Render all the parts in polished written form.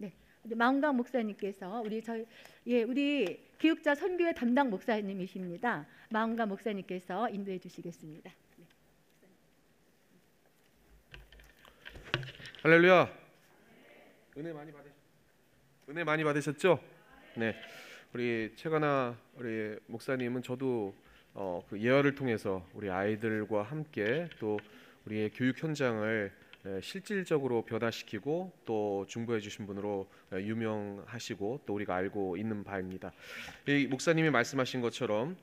네, 마은강 목사님께서 우리 기육자 선교회 담당 목사님이십니다. 마은강 목사님께서 인도해 주시겠습니다. 네. 할렐루야. 은혜 많이 받으셨죠? 네. 우리 최가나 우리 목사님은 저도 그 예화를 통해서 우리 아이들과 함께 또 우리의 교육 현장을 실질적으로 변화시키고 또 중보해 주신 분으로 유명하시고 또 우리가 알고 있는 바입니다. 이 목사님이 말씀하신 것처럼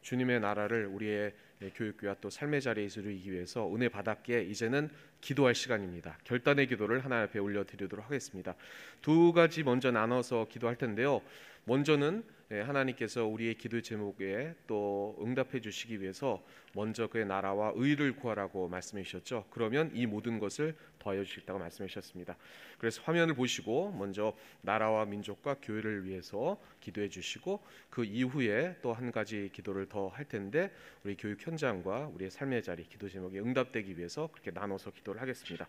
주님의 나라를 우리의 교육교와 또 삶의 자리에 이루기 위해서 은혜 받았기에 이제는 기도할 시간입니다. 결단의 기도를 하나님 앞에 올려드리도록 하겠습니다. 두 가지 먼저 나눠서 기도할 텐데요. 먼저는 하나님께서 우리의 기도 제목에 또 응답해 주시기 위해서 먼저 그의 나라와 의를 구하라고 말씀해 주셨죠. 그러면 이 모든 것을 더하여 주시겠다고 말씀해 주셨습니다. 그래서 화면을 보시고 먼저 나라와 민족과 교회를 위해서 기도해 주시고 그 이후에 또 한 가지 기도를 더 할 텐데 우리 교육 현장과 우리의 삶의 자리 기도 제목이 응답되기 위해서 그렇게 나눠서 기도를 하겠습니다.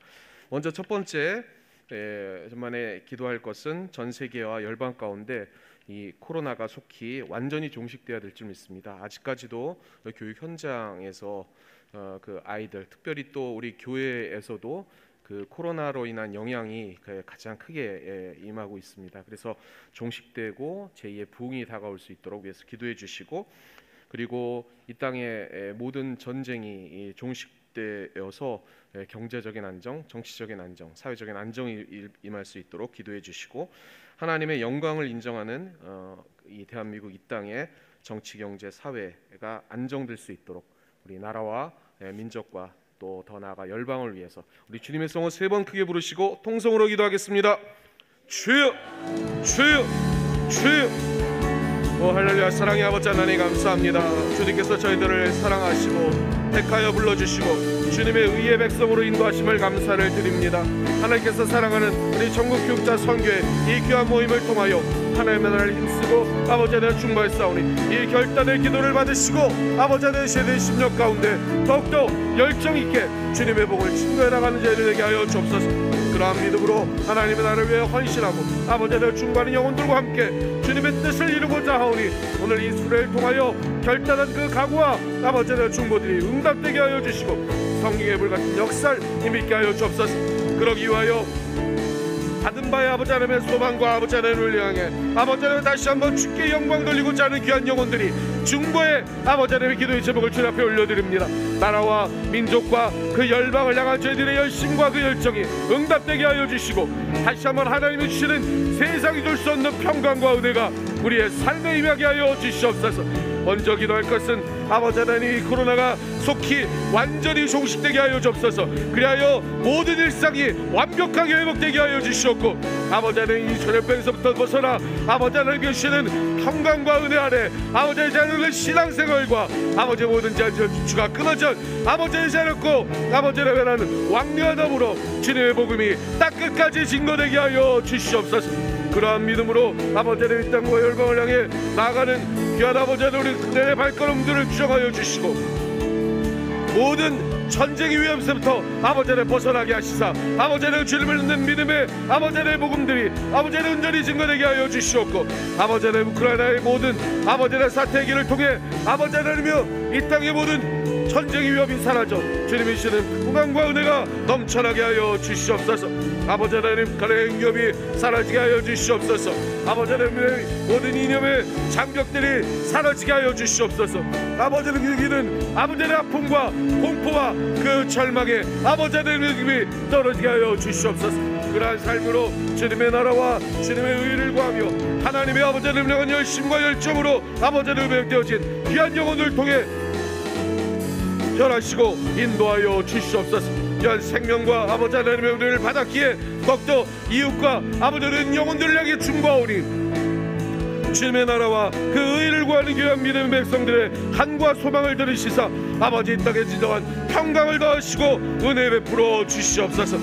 먼저 첫 번째 전만에 기도할 것은 전 세계와 열방 가운데 이 코로나가 속히 완전히 종식되어야 될 줄 믿습니다. 아직까지도 교육 현장에서 그 아이들, 특별히 또 우리 교회에서도 그 코로나로 인한 영향이 가장 크게 임하고 있습니다. 그래서 종식되고 제2의 부흥이 다가올 수 있도록 위해서 기도해 주시고, 그리고 이 땅의 모든 전쟁이 종식되어서 경제적인 안정, 정치적인 안정, 사회적인 안정이 임할 수 있도록 기도해 주시고, 하나님의 영광을 인정하는 이 대한민국 이 땅의 정치, 경제, 사회가 안정될 수 있도록 우리 나라와 민족과 또 더 나아가 열방을 위해서 우리 주님의 성을 3번 크게 부르시고 통성으로 기도하겠습니다. 주여, 주여, 주여. 할렐루야. 사랑의 아버지 하나님 감사합니다. 주님께서 저희들을 사랑하시고 택하여 불러주시고 주님의 의의 백성으로 인도하심을 감사를 드립니다. 하나님께서 사랑하는 우리 전국 교육자 선교회 이 귀한 모임을 통하여 하나님의 나라를 힘쓰고 아버지 하나님 중보했사오니 이 결단의 기도를 받으시고 아버지 하나님 세대의 심령 가운데 더욱더 열정있게 주님의 복을 증거해 나가는 자들 되게 하여 주옵소서. 그러한 믿음으로 하나님의 나라를 위해 헌신하고 아버지 하나님 중보하는 영혼들과 함께 주님의 뜻을 이루고자 하오니 오늘 이 수레를 통하여 결단한 그 각오와 아버지 하나님 중보들이 응답되게 하여 주시고 성경의 불같은 역사를 힘있게 하여 주옵소서. 그러기 위하여 받은 바의 아버지 하나님의 소망과 아버지 하나님을 향해 아버지 하나님 다시 한번 주께 영광 돌리고자 하는 귀한 영혼들이 중보의 아버지 하나님의 기도의 제목을 주님 앞에 올려드립니다. 나라와 민족과 그 열방을 향한 저희들의 열심과 그 열정이 응답되게 하여 주시고 다시 한번 하나님이 주시는 세상이 줄 수 없는 평강과 은혜가 우리의 삶에 임하게 하여 주시옵소서. 먼저 기도할 것은 아버지 하나님 이 코로나가 속히 완전히 종식되게 하여 주옵소서. 그리하여 모든 일상이 완벽하게 회복되게 하여 주시옵고 아버지 하나님 이 전염병에서부터 벗어나 아버지 하나님 주시는 평강과 은혜 아래 아버지 하나님의 신앙생활과 아버지 모든 주가 끊어져 아버지 하나님고 아버지 하나님은 왕래하다므로 주님의 복음이 딱 끝까지 증거되게 하여 주시옵소서. 그러한 믿음으로 아버지 하나님 이 땅과 열방을 향해 나아가는 귀한 아버지 하나님 우리 발걸음들을 주정하여 주시고 모든 전쟁의 위험에서부터 아버지 하나님 벗어나게 하시사 아버지 하나님 주님을 믿는 믿음의 아버지 하나님의 복음들이 아버지 하나님 온전히 증거되게 하여 주시옵고 아버지 하나님 우크라이나의 모든 아버지 하나님 사태의 길을 통해 아버지 하나님이여 이 땅의 모든 전쟁의 위험이 사라져 주님이 주시는 평강과 은혜가 넘쳐나게 하여 주시옵소서. 아버지 하나님 가정의 위협이 사라지게 하여 주시옵소서. 아버지 하나님의 모든 이념의 장벽들이 사라지게 하여 주시옵소서. 아버지 하나님은 아버지 하나님의 아픔과 공포와 그 절망에 아버지 하나님의 힘이 떨어지게 하여 주시옵소서. 그러한 삶으로 주님의 나라와 주님의 의를 구하며 하나님의 아버지 하나님을 향한 열심과 열정으로 아버지 하나님의 되어진 귀한 영혼을 통해 변하시고 인도하여 주시옵소서. 귀한 생명과 아버지 하나님의 은혜를 받았기에 더욱더 이웃과 아버지 하나님 영혼들을 향해 중보하오니 주님의 나라와 그 의를 구하는 귀한 믿음의 백성들의 간과 소망을 들으시사 아버지 이 땅에 진정한 평강을 더하시고 은혜 베풀어 주시옵소서.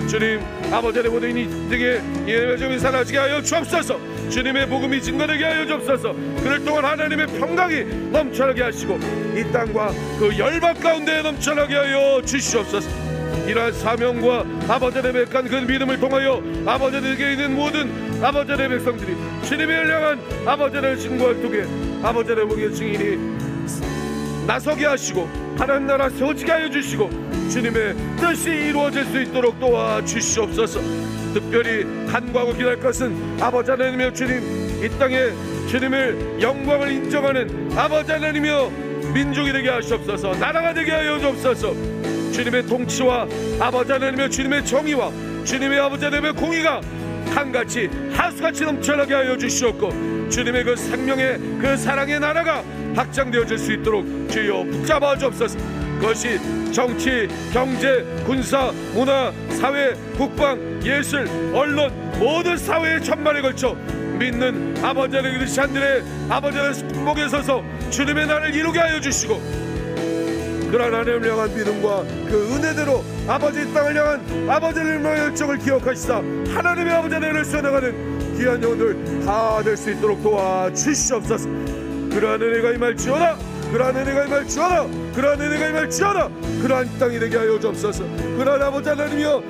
주님 아버지 하나님 모든 이 등의 예외 점이 사라지게 하여 주옵소서. 주님의 복음이 증거되게 하여 주옵소서. 그를 통한 하나님의 평강이 넘쳐나게 하시고 이 땅과 그 열방 가운데 넘쳐나게 하여 주시옵소서. 이러한 사명과 아버지 하나님의 그 믿음을 통하여 아버지 하나님께 있는 모든 아버지 하나님의 백성들이 주님을 향한 아버지 하나님의 증거를 통해 아버지 하나님의 증인이 나서게 하시고 하나님 나라 세워지게 하여 주시고 주님의 뜻이 이루어질 수 있도록 도와주시옵소서. 특별히 간구하고 기도할 것은 아버지 하나님이여 주님, 이 땅에 주님을 영광을 인정하는 아버지 하나님이여 민족이 되게 하시옵소서. 나라가 되게 하여 주옵소서. 주님의 통치와 아버지 하나님이여 주님의 정의와 주님의 아버지 하나님의 공의가 한같이 하수같이 넘쳐나게 하여 주시옵고 주님의 그 생명의 그 사랑의 나라가 확장되어질 수 있도록 주여 붙잡아 주옵소서. 그것이 정치, 경제, 군사, 문화, 사회, 국방, 예술, 언론 모든 사회의 전반에 걸쳐 믿는 아버지 하나님 크리스찬들의 아버지 하나님 품목에 서서 주님의 나라를 이루게 하여 주시고 그러한 하나님을 향한 믿음과 그 은혜대로 아버지 땅을 향한 아버지 하나님의 열정을 기억하시사 하나님의 아버지 하나님을 써나가는 귀한 영혼들 다 될 수 있도록 도와주시옵소서. 그러한 은혜가 임할지어다. 그러한 은혜가 임할지어다. 그러한 은혜가 임할지어다. 그러한 땅이 되게 하여 주옵소서. 그러한 아버지 하나님이여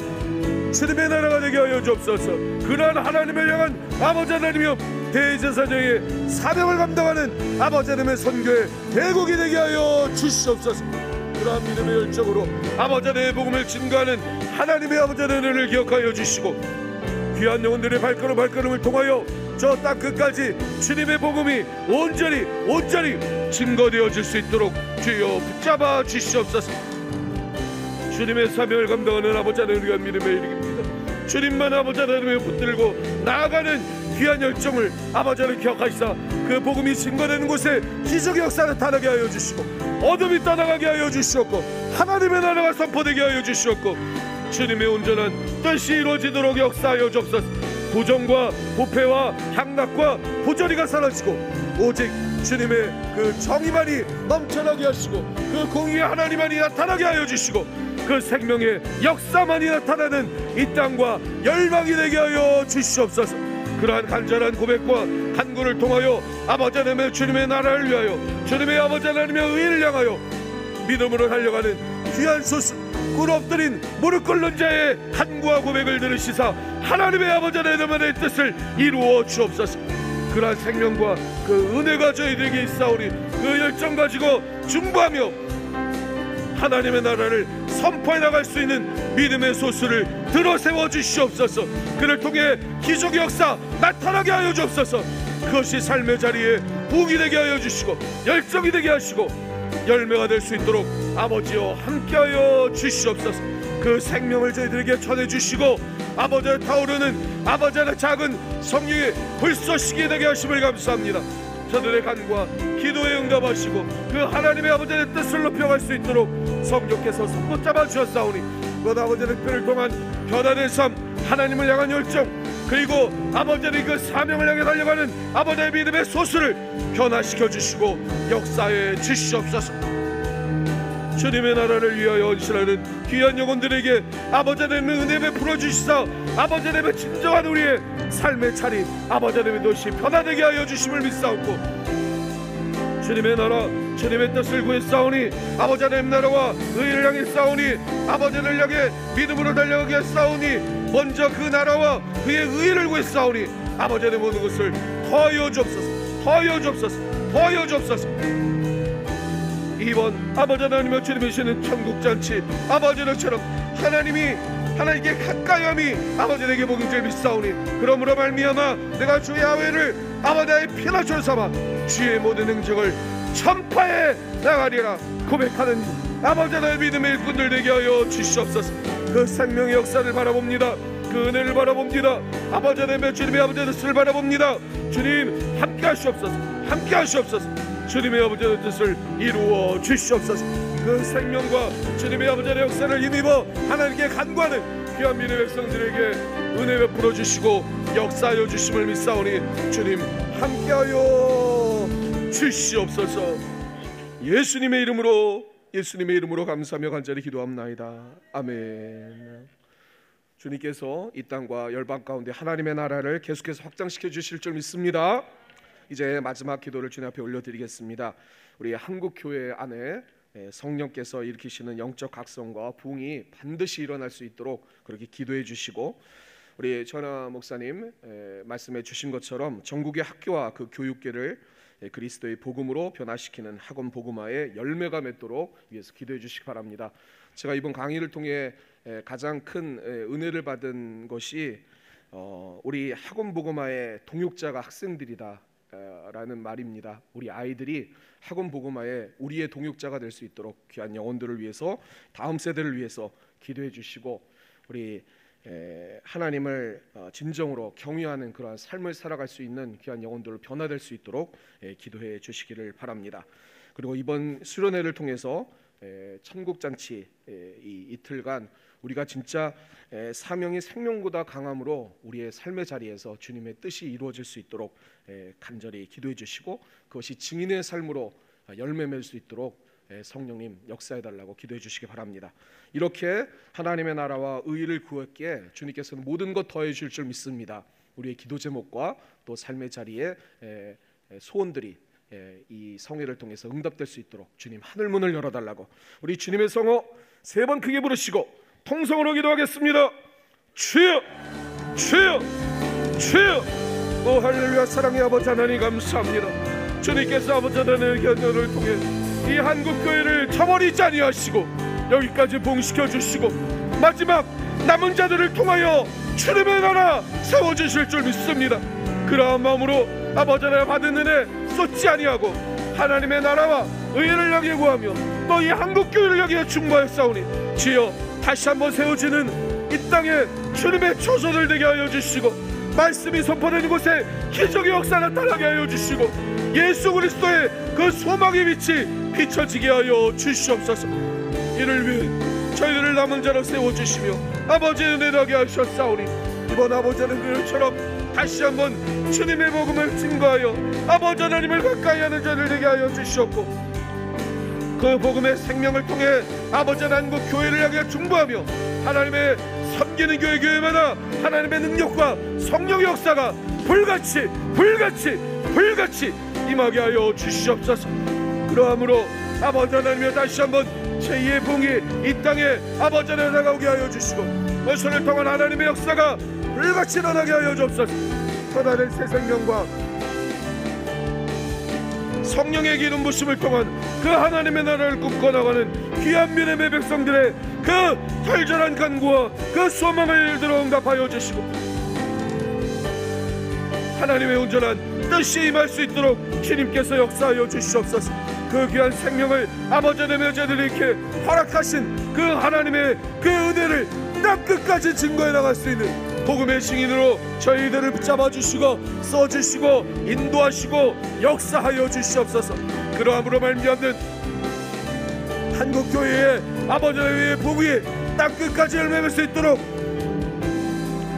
주님의 나라가 되게 하여 주옵소서. 그러한 하나님을 향한 아버지 하나님이여 대제사장의 사명을 감당하는 아버지 하나님의 선교의 대국이 되게 하여 주시옵소서. 그러한 믿음의 열정으로 아버지 하나님의 복음을 증거하는 하나님의 아버지 하나님을 기억하여 주시고 귀한 영혼들의 발걸음을 통하여 저 땅 끝까지 주님의 복음이 온전히 증거되어질 수 있도록 주여 붙잡아 주시옵소서. 주님의 사명을 감당하는 아버지 하나님을 위한 믿음의 일입니다. 주님만 아버지 하나님을 붙들고 나아가는 귀한 열정을 아버지 하나님 기억하시사 그 복음이 증거되는 곳에 기적의 역사를 나타나게 하여 주시고 어둠이 떠나가게 하여 주시옵고 하나님의 나라가 선포되게 하여 주시옵고 주님의 온전한 뜻이 이루어지도록 역사하여 주옵소서. 부정과 부패와 향락과 부조리가 사라지고 오직 주님의 그 정의만이 넘쳐나게 하시고 그 공의의 하나님만이 나타나게 하여 주시고 그 생명의 역사만이 나타나는 이 땅과 열방이 되게 하여 주시옵소서. 그러한 간절한 고백과 간구를 통하여 아버지 하나님의 주님의 나라를 위하여 주님의 아버지 하나님의 의를 향하여 믿음으로 달려가는 귀한 소수 꿇 엎드린 무릎 꿇는 자의 간구와 고백을 들으시사 하나님의 아버지 하나님의 뜻을 이루어 주옵소서. 그러한 생명과 그 은혜가 저희들에게 있사오니 그 열정 가지고 중보하며 하나님의 나라를 선포해 나갈 수 있는 믿음의 소수를 들어세워 주시옵소서. 그를 통해 기적의 역사 나타나게 하여 주옵소서. 그것이 삶의 자리에 부흥이 되게 하여 주시고 열정이 되게 하시고 열매가 될 수 있도록 아버지여 함께하여 주시옵소서. 그 생명을 저희들에게 전해주시고 아버지의 타오르는 아버지의 작은 성령의 불쏘시게 되게 하심을 감사합니다. 저들의 간구와 기도에 응답하시고 그 하나님의 아버지의 뜻을 높여갈 수 있도록 성령께서 손붙잡아 주셨사오니 그 아버지의 특별을 통한 변화된 삶 하나님을 향한 열정 그리고 아버지의 그 사명을 향해 달려가는 아버지의 믿음의 소수를 변화시켜 주시고 역사해 주시옵소서. 주님의 나라를 위하여 헌신하는 귀한 영혼들에게 아버지 하나님의 은혜 베풀어 주시사 아버지 하나님의 진정한 우리의 삶의 차림 아버지 하나님의 도시 변화되게 하여 주심을 믿사옵고 주님의 나라 주님의 뜻을 구했사오니 아버지 하나님 나라와 의를 향해 싸우니 아버지 하나님을 향해 믿음으로 달려가게 싸우니 먼저 그 나라와 그의 의를 구했사오니 아버지 하나님 모든 것을 더하여 주옵소서. 더하여 주옵소서. 더하여 주옵소서. 이번 아버지 하나님의 주님이시는 천국잔치 아버지 하나님처럼 하나님께 가까이함이 아버지에게 복음을 믿사오니 그러므로 말미암아 내가 주 야훼를 아버지의 피난처로 삼아 주의 모든 행적을 전파해 나가리라 고백하는 아버지 하나님의 믿음의 일꾼들 되게 하여 주시옵소서. 그 생명의 역사를 바라봅니다. 그 은혜를 바라봅니다. 아버지 하나님의 주님의 아버지의 뜻을 바라봅니다. 주님 함께 하시옵소서. 함께 하시옵소서. 주님의 아버지의 뜻을 이루어 주시옵소서. 그 생명과 주님의 아버지의 역사를 힘입어 하나님께 간구하는 귀한 믿음의 백성들에게 은혜 베풀어 주시고 역사하여 주심을 믿사오니 주님 함께하여 주시옵소서. 예수님의 이름으로 감사하며 간절히 기도합나이다. 아멘. 주님께서 이 땅과 열방 가운데 하나님의 나라를 계속해서 확장시켜 주실 줄 믿습니다. 이제 마지막 기도를 주님 앞에 올려드리겠습니다. 우리 한국교회 안에 성령께서 일으키시는 영적 각성과 부흥이 반드시 일어날 수 있도록 그렇게 기도해 주시고, 우리 전하 목사님 말씀해 주신 것처럼 전국의 학교와 그 교육계를 그리스도의 복음으로 변화시키는 학원 복음화의 열매가 맺도록 위해서 기도해 주시기 바랍니다. 제가 이번 강의를 통해 가장 큰 은혜를 받은 것이 우리 학원 복음화의 동역자가 학생들이다 라는 말입니다. 우리 아이들이 학원 복음화에 우리의 동역자가 될 수 있도록 귀한 영혼들을 위해서, 다음 세대를 위해서 기도해 주시고, 우리 하나님을 진정으로 경외하는 그러한 삶을 살아갈 수 있는 귀한 영혼들로 변화될 수 있도록 기도해 주시기를 바랍니다. 그리고 이번 수련회를 통해서 천국잔치 이 이틀간 우리가 진짜 사명이 생명보다 강함으로 우리의 삶의 자리에서 주님의 뜻이 이루어질 수 있도록 간절히 기도해 주시고, 그것이 증인의 삶으로 열매 맺을 수 있도록 성령님 역사해 달라고 기도해 주시기 바랍니다. 이렇게 하나님의 나라와 의를 구했기에 주님께서는 모든 것 더해 주실 줄 믿습니다. 우리의 기도 제목과 또 삶의 자리에 소원들이 이 성회를 통해서 응답될 수 있도록 주님 하늘문을 열어달라고, 우리 주님의 성호 3번 크게 부르시고 통성으로 기도하겠습니다. 주여, 주여, 주여. 오 할렐루야. 사랑의 아버지 하나님 감사합니다. 주님께서 아버지 하나님의 견뎌를 통해 이 한국교회를 저버리지 아니하시고 여기까지 봉시켜 주시고, 마지막 남은 자들을 통하여 주님의 나라 세워주실 줄 믿습니다. 그러한 마음으로 아버지 하나님 받은 은혜 쏟지 아니하고 하나님의 나라와 의를 향해 구하며 또 이 한국교회를 향해 중보하였사오니, 주여 다시 한번 세워지는 이 땅에 주님의 초소들 되게 하여 주시고, 말씀이 선포되는 곳에 기적의 역사 나타나게 하여 주시고, 예수 그리스도의 그 소망의 빛이 비춰지게 하여 주시옵소서. 이를 위해 저희들을 남은 자로 세워주시며 아버지의 은혜하게 하셨사오니, 이번 아버지 하나님처럼 다시 한번 주님의 복음을 증거하여 아버지 하나님을 가까이 하는 자들 되게 하여 주시옵고, 그 복음의 생명을 통해 아버지 하나님 교회를 향해 중보하며 하나님의 섬기는 교회마다 하나님의 능력과 성령의 역사가 불같이 임하게 하여 주시옵소서. 그러함으로 아버지 하나님여 다시 한번 제2의 봉이 이 땅에 아버지 하나님 나가오게 하여 주시고, 오순을 통한 하나님의 역사가 불같이 일어나게 하여 주옵소서. 변화된 새 생명과 성령의 기름 부심을 통한 그 하나님의 나라를 꿈꿔나가는 귀한 믿음의 백성들의 그 혈전한 간구와 그 소망을 들어 응답하여 주시고, 하나님의 온전한 뜻이 임할 수 있도록 주님께서 역사하여 주시옵소서. 그 귀한 생명을 아버지 하나님의 자들에게 허락하신 그 하나님의 그 은혜를 땅끝까지 증거해 나갈 수 있는 복음의 증인으로 저희들을 붙잡아 주시고 써주시고 인도하시고 역사하여 주시옵소서. 그러함으로 말미암는 한국교회의 아버지 하나님의 복이 땅끝까지 열매 맺을 수 있도록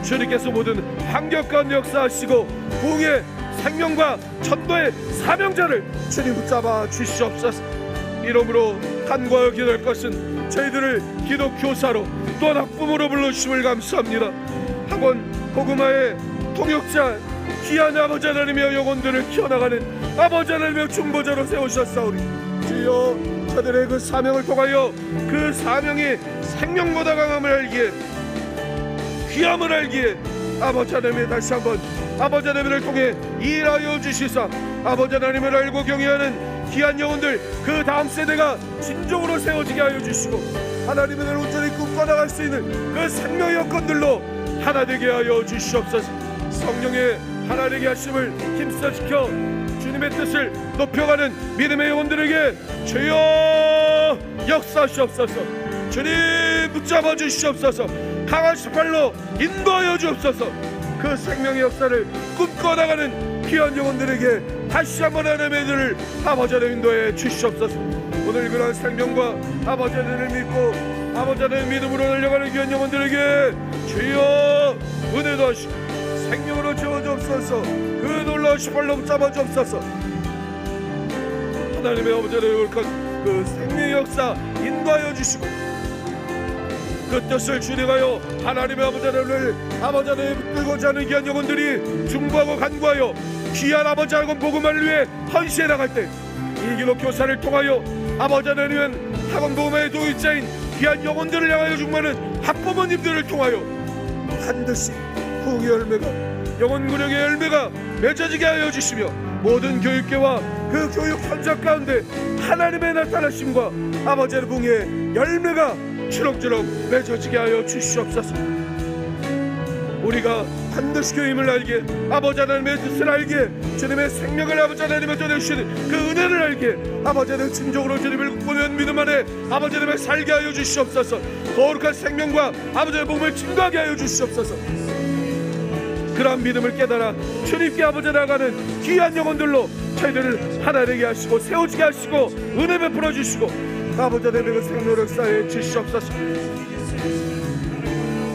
주님께서 모든 황격한 역사하시고 부흥의 생명과 전도의 사명자를 주님 붙잡아 주시옵소서. 이러므로 간과하여 기도할 것은 저희들을 기독 교사로 또한 학부모로 불러주심을 감사합니다. 학원 복음화의 통역자 귀한 아버지 하나님의 영혼들을 키워나가는 아버지 하나님의 중보자로 세우셨사오니, 주여 저들의 그 사명을 통하여 그 사명이 생명보다 강함을 알기에 귀함을 알기에 아버지 하나님의 다시 한번 아버지 하나님을 통해 일하여 주시사 아버지 하나님을 알고 경외하는 귀한 영혼들 그 다음 세대가 진정으로 세워지게 하여 주시고, 하나님을 온전히 꿈꿔나갈 수 있는 그 생명의 여건들로 하나 되게 하여 주시옵소서. 성령의 하나 되게 하심을 힘써지켜 주님의 뜻을 높여가는 믿음의 영혼들에게 주여 역사하시옵소서. 주님 붙잡아 주시옵소서. 강한 시팔로 인도하여 주옵소서. 그 생명의 역사를 꿈꿔나가는 귀한 영혼들에게 다시 한번 하나님의 은혜를 아버지 하나님 인도해 주시옵소서. 오늘 그런 생명과 아버지 하나님을 믿고 아버지 하나님 믿음으로 달려가는 귀한 영혼들에게 주여 은혜도 하시고 생명으로 채워주옵소서. 그 놀라운 시팔로 붙잡아 주옵소서. 하나님의 아버지 하나님의 그 생명의 역사 인도하여 주시고, 그 뜻을 준행하여 하나님의 아버지 하나님을 아버지 하나님 붙들고자 하는 귀한 영혼들이 중보하고 간구하여 귀한 아버지 하나님 복음을 위해 헌신해 나갈 때 이 기독 교사를 통하여 아버지 하나님은 학원복음의 도입자인 귀한 영혼들을 향하여 충만한 학부모님들을 통하여 반드시 부흥의 열매가, 영혼 구력의 열매가 맺어지게 하여 주시며, 모든 교육계와 그 교육 현장 가운데 하나님의 나타나심과 아버지의 부흥의 열매가 주렁주렁 맺어지게 하여 주시옵소서. 우리가 반드시 그 힘을 알게, 아버지 하나님의 뜻을 알게, 주님의 생명을 아버지 하나님의 전해주시는 그 은혜를 알게, 아버지 하나님 진정으로 주님을 보면 믿음 안에 아버지 하나님을 살게 하여 주시옵소서. 거룩한 생명과 아버지의 몸을 증거하게 하여 주시옵소서. 그러한 믿음을 깨달아 주님께 아버지 나가는 귀한 영혼들로 저희들을 하나 되게 하시고 세워지게 하시고 은혜 베풀어 주시고 아버지 하나님의 그 생명을 역사해 주시옵소서.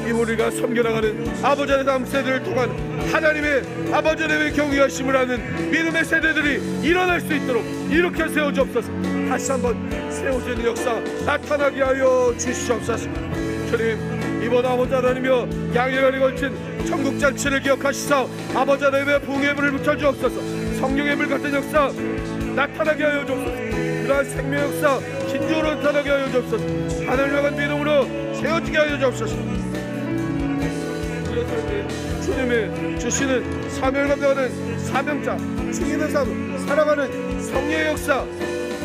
이 우리가 섬겨나가는 아버지 하나님 다음 세대를 통한 하나님의 아버지 하나님의 경외하심을 하는 믿음의 세대들이 일어날 수 있도록 이렇게 세워주옵소서. 다시 한번 세워지는 역사 나타나게 하여 주시옵소서. 주님, 이번 아버지 하나님이여 양일간에 걸친 천국잔치를 기억하시사 아버지 하나님의 부흥의 불을 붙여주옵소서. 성령의 불 같은 역사 나타나게 하여 주옵소서. 그러한 생명 역사 진정으로 나타나게 하여 주옵소서. 하늘을 향한 믿음으로 세워지게 하여 주옵소서. 주님의 주시는 사명을 감당하는 사명자, 죽이는 삶 살아가는 성령의 역사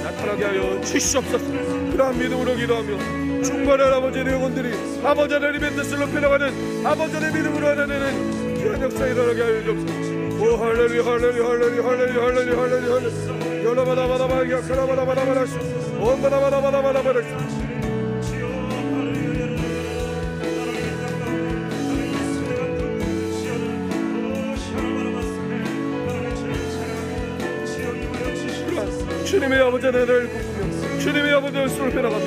나타나게 하여 주시옵소서. 그러한 믿음으로 기도하며 충만한 아버지의 영혼들이 아버지 하나님의 뜻을 높여나가는 아버지 하나님의 믿음으로 하나님은 귀한 역사에 일어나게 하여 주옵소서. 오 할렐루야 할렐루야 할렐루야 할렐루야 할렐루야 할렐루야 열라바다바다바야 카라바다바다바다시 온바다바다바다바다바다시. 주님의 아버지 하나님을 꿈꾸며 주님의 아버지 하나님을 변화가며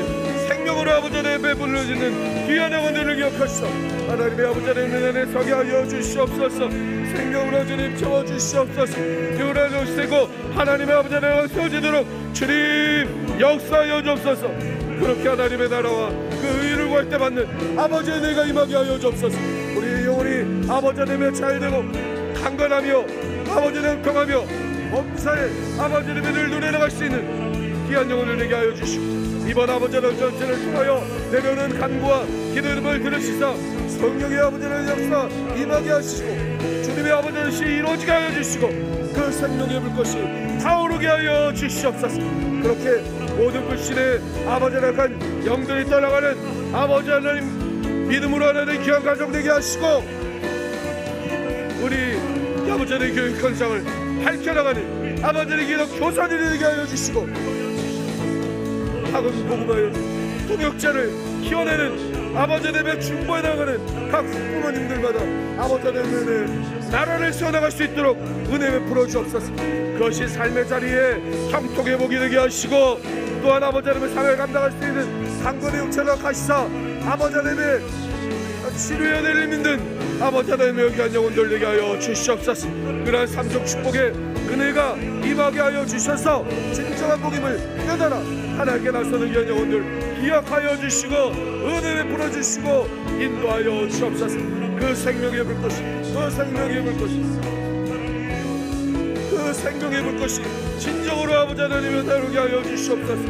생명으로 아버지 하나님의 배불러지는 귀한 영혼들을 기억하시사 하나님의 아버지 하나님의 은혜에 서게 하여 주시옵소서. 생명으로 주님 채워주시옵소서. 유라도 세고 하나님의 아버지 하나님을 세워지도록 주님 역사하여 주옵소서. 그렇게 하나님의 나라와 그 의를 구할 때 받는 아버지의 은혜가 임하게 하여 주옵소서. 우리의 영혼이 아버지 하나님의 잘되고 강건하며 아버지 하나님 평하며 범사에 아버지 하나님을 눈에 나갈 수 있는 귀한 영혼을 내게 하여 주시고 이번 아버지 하나님 전체를 통하여 내려오는 간구와 기도를 들으시사 성령의 아버지 하나님의 역사 임하게 하시고 주님의 아버지 하나님이 이루어지게 하여 주시고 그 생명의 불꽃이 타오르게 하여 주시옵소서. 그렇게 모든 불신의 아버지 하나님 영들이 떠나가는 아버지 하나님 믿음으로 하나님 귀한 가정 되게 하시고 우리 아버지 하나님 교육 현장을 밝혀나가는 아버지의 기록 교사들이 되게 하여 주시고 학원 복음하여 통역자를 키워내는 아버지 하나님의 중보해 나가는 각 부모님들마다 아버지 하나님의 나라를 세워나갈 수 있도록 은혜 베풀어 주옵소서. 그것이 삶의 자리에 형통의 복이 되게 하시고 또한 아버지 하나님의 사회를 감당할 수 있는 강건의 육체를 가시사 아버지 하나님의 치료의 은혜를 믿는 아버지 하나님의 귀한 영혼들 되게 하여 주시옵소서. 그러한 삼종 축복의 은혜가 임하게 하여 주셔서 진정한 복임을 깨달아 하나님께 나서는 귀한 영혼들 기억하여 주시고 은혜 베풀어 주시고 인도하여 주옵소서. 그 생명의 불꽃이 그 생명의 불꽃이 그 생명의 불꽃이 진정으로 아버지 하나님을 다루게 하여 주시옵소서.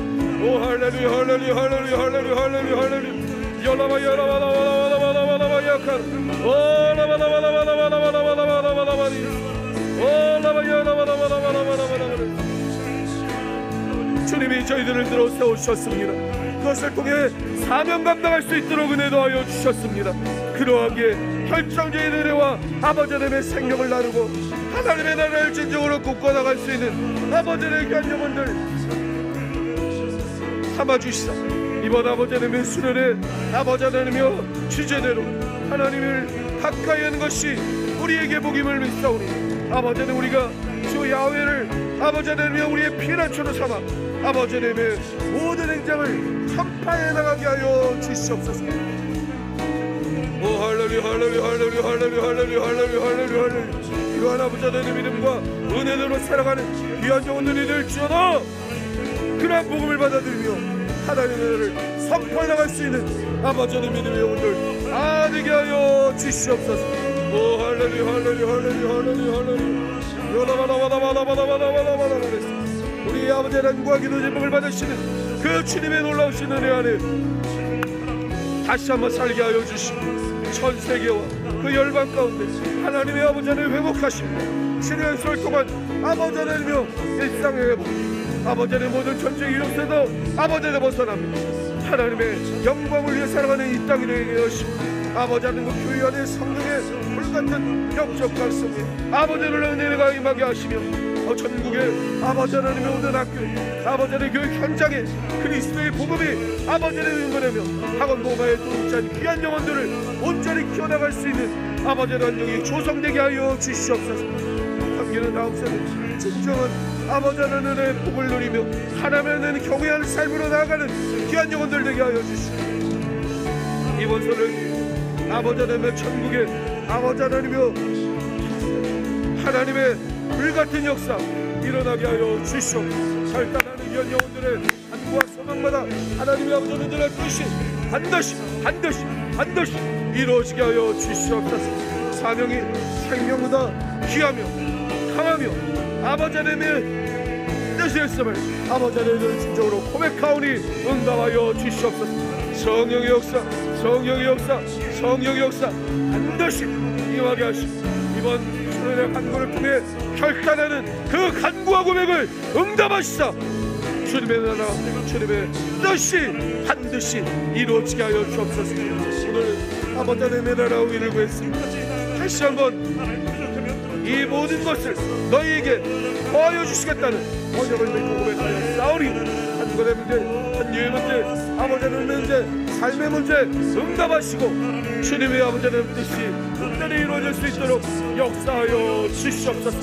오 할렐루야 할렐루야 할렐루야 할렐루야 할렐루야 할렐루야 열라바 열라바 라바라바라바라바라 약한 오 라바라바라바라바라바라바라바라바라바리 오 라바 열라바라바라바라바라바라. 주님이 저희들을 들어 세우셨습니다. 그것을 통해 사명 감당할 수 있도록 은혜도 하여 주셨습니다. 그러하기에 결정적인 은혜와 아버지 하나님의 생명을 나누고 하나님의 나라를 진정으로 굳건나갈 수 있는 아버지 하나님의 귀한 영혼들 삼아주시사 이번 아버지 하나님의 수련회 아버지 하나님이여 주제대로 하나님을 가까이 하는 것이 우리에게 복임을 믿사오니 아버지 하나님 우리가 주 야훼를 아버지 하나님이여 우리의 피난처로 삼아 아버지 하나님의 모든 행장을 선파해 나가게 하여 주시옵소서. 오 할렐루야 할렐루야 할렐루야 할렐루야 할렐루야 할렐루야 할렐루야 할렐루야. 이러한 아버지 하나님의 믿음과 은혜대로 살아가는 귀한 영혼들이 될지어다. 그러한 복음을 받아들이며 하나님의 은혜를 선포해 나갈 수 있는 아버지 하나님의 믿음의 영혼들 다 되게 하여 주시옵소서. 오 할렐루야 할렐루야 할렐루야 할렐루야 할렐루야. 요라바라바라바라바라바라바라바라. 우리 아버지 하나님과 기도 제목을 받으시는 그 주님의 놀라우신 은혜 안에 다시 한번 살게 하여 주시고 전 세계와 그 열방 가운데 하나님의 아버지 안에 회복하시고 신의 수를 통한 아버지 하나님이여 일상의 회복, 아버지 하나님 모든 전쟁 이력에도 아버지 하나님 벗어납니다. 하나님의 영광을 위해 살아가는 이 땅이 되게 하시고 아버지 하나님 교회 안에 성령의 불같은 영적 갈성에 아버지 하나님의 은혜가 임하게 하시며 전국의 아버지 하나님의 모든 학교에 아버지 하나님의 교육 현장에 그리스도의 복음이 아버지 하나님의 응원하며 학원 보호마의 도움자인 귀한 영혼들을 온전히 키워나갈 수 있는 아버지 하나님의 조성되게 하여 주시옵소서. 함께는 다음 세대 진정한 아버지 하나님의 복을 누리며 하나님의 경외하는 삶으로 나아가는 귀한 영혼들 되게 하여 주시옵소서. 이번 설을 아버지 하나님의 천국의 아버지 하나님이여 하나님의 불같은 역사 일어나게 하여 주시옵소서. 결단하는 귀한 영혼들의 간구와 소망마다 하나님의 아버지 하나님의 뜻이 반드시 이루어지게 하여 주시옵소서. 사명이 생명보다 귀하며 강하며 아버지 하나님의 뜻이 있음을 아버지 하나님의 진정으로 고백하오니 응답하여 주시옵소서. 성령의 역사 반드시 임하게 하시고 이번 주님의 간구를 통해 결단하는 그 간구와 고백을 응답하시사 주님의 나라 주님의 뜻이 반드시 이루어지게 하여 주옵소서. 오늘 아버지 하나님의 나라 의를 구했습니다. 다시 한번 이 모든 것을 너희에게 더하여 주시겠다는 언약을 맺고 고백하여 싸우리. 한국의 문제, 한유의 문제, 아버지 하나님의 문제, 삶의 문제 응답하시고 주님의 아버지 하나님의 뜻이 끝까지 이루어질 수 있도록 역사하여 주시옵소서.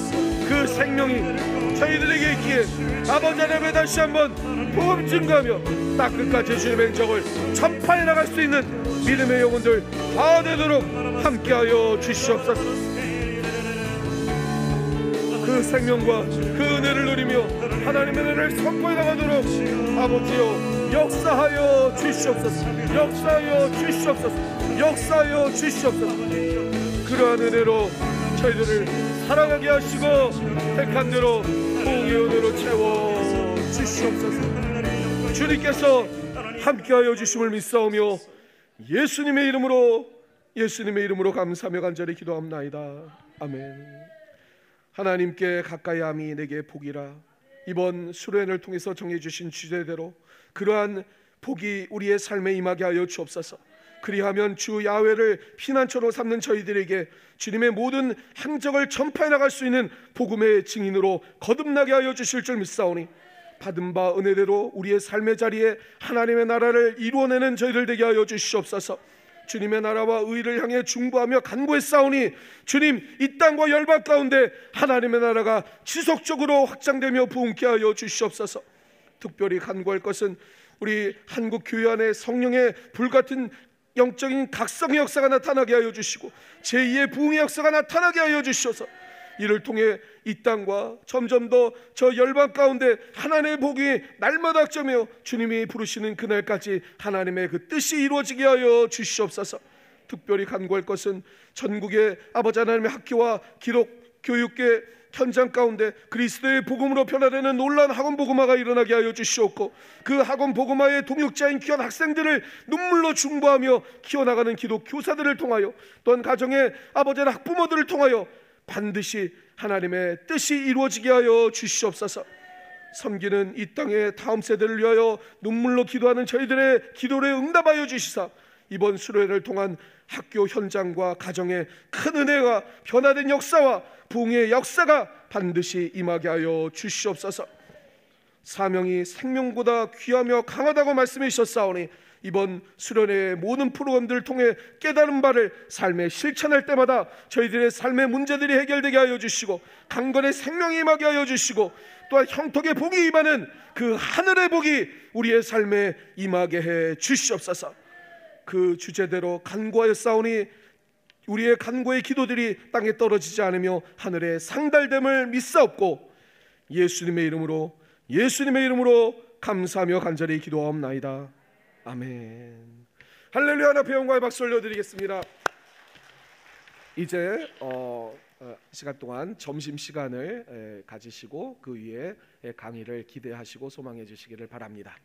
그 생명이 저희들에게 있기에 아버지 하나님의 다시 한번 복음 증거하며 딱 끝까지 주님의 행적을 전파해 나갈 수 있는 믿음의 영혼들 다 되도록 함께하여 주시옵소서. 그 생명과 그 은혜를 누리며 하나님의 은혜를 선포해 나가도록 아버지여 역사하여 주시옵소서. 그러한 은혜로 저희들을 살아가게 하시고 택한 대로 부흥의 은혜로 채워 주시옵소서. 주님께서 함께하여 주심을 믿사오며 예수님의 이름으로 감사하며 간절히 기도합나이다. 아멘. 하나님께 가까이함이 내게 복이라. 이번 수련을 통해서 정해주신 주제대로 그러한 복이 우리의 삶에 임하게 하여 주옵소서. 그리하면 주 야훼를 피난처로 삼는 저희들에게 주님의 모든 행적을 전파해 나갈 수 있는 복음의 증인으로 거듭나게 하여 주실 줄 믿사오니 받은 바 은혜대로 우리의 삶의 자리에 하나님의 나라를 이루어내는 저희들 되게 하여 주시옵소서. 주님의 나라와 의를 향해 중보하며 간구했사오니 주님 이 땅과 열방 가운데 하나님의 나라가 지속적으로 확장되며 부흥케 하여 주시옵소서. 특별히 간구할 것은 우리 한국 교회 안에 성령의 불같은 영적인 각성의 역사가 나타나게 하여 주시고 제2의 부흥의 역사가 나타나게 하여 주시옵소서. 이를 통해 이 땅과 점점 더 저 열방 가운데 하나님의 복이 날마다 확장하며 주님이 부르시는 그날까지 하나님의 그 뜻이 이루어지게 하여 주시옵소서. 특별히 간구할 것은 전국의 아버지 하나님의 학교와 기록 교육계 현장 가운데 그리스도의 복음으로 변화되는 놀라운 학원 복음화가 일어나게 하여 주시옵고 그 학원 복음화의 동역자인 귀한 학생들을 눈물로 중보하며 키워나가는 기독 교사들을 통하여 또한 가정의 아버지나 학부모들을 통하여 반드시 하나님의 뜻이 이루어지게 하여 주시옵소서. 섬기는 이 땅의 다음 세대를 위하여 눈물로 기도하는 저희들의 기도를 응답하여 주시사 이번 수련회를 통한 학교 현장과 가정의 큰 은혜가 변화된 역사와 부흥의 역사가 반드시 임하게 하여 주시옵소서. 사명이 생명보다 귀하며 강하다고 말씀해 주셨사오니 이번 수련회의 모든 프로그램들을 통해 깨달은 바를 삶에 실천할 때마다 저희들의 삶의 문제들이 해결되게 하여 주시고 강건의 생명이 임하게 하여 주시고 또한 형통의 복이 임하는 그 하늘의 복이 우리의 삶에 임하게 해 주시옵소서. 그 주제대로 간구하였사오니 우리의 간구의 기도들이 땅에 떨어지지 않으며 하늘에 상달됨을 믿사옵고 예수님의 이름으로 감사하며 간절히 기도하옵나이다. 아멘. 할렐루야. 하나 배움과의 박수 올려드리겠습니다. 이제 시간 동안 점심시간을 가지시고 그 위에 강의를 기대하시고 소망해 주시기를 바랍니다.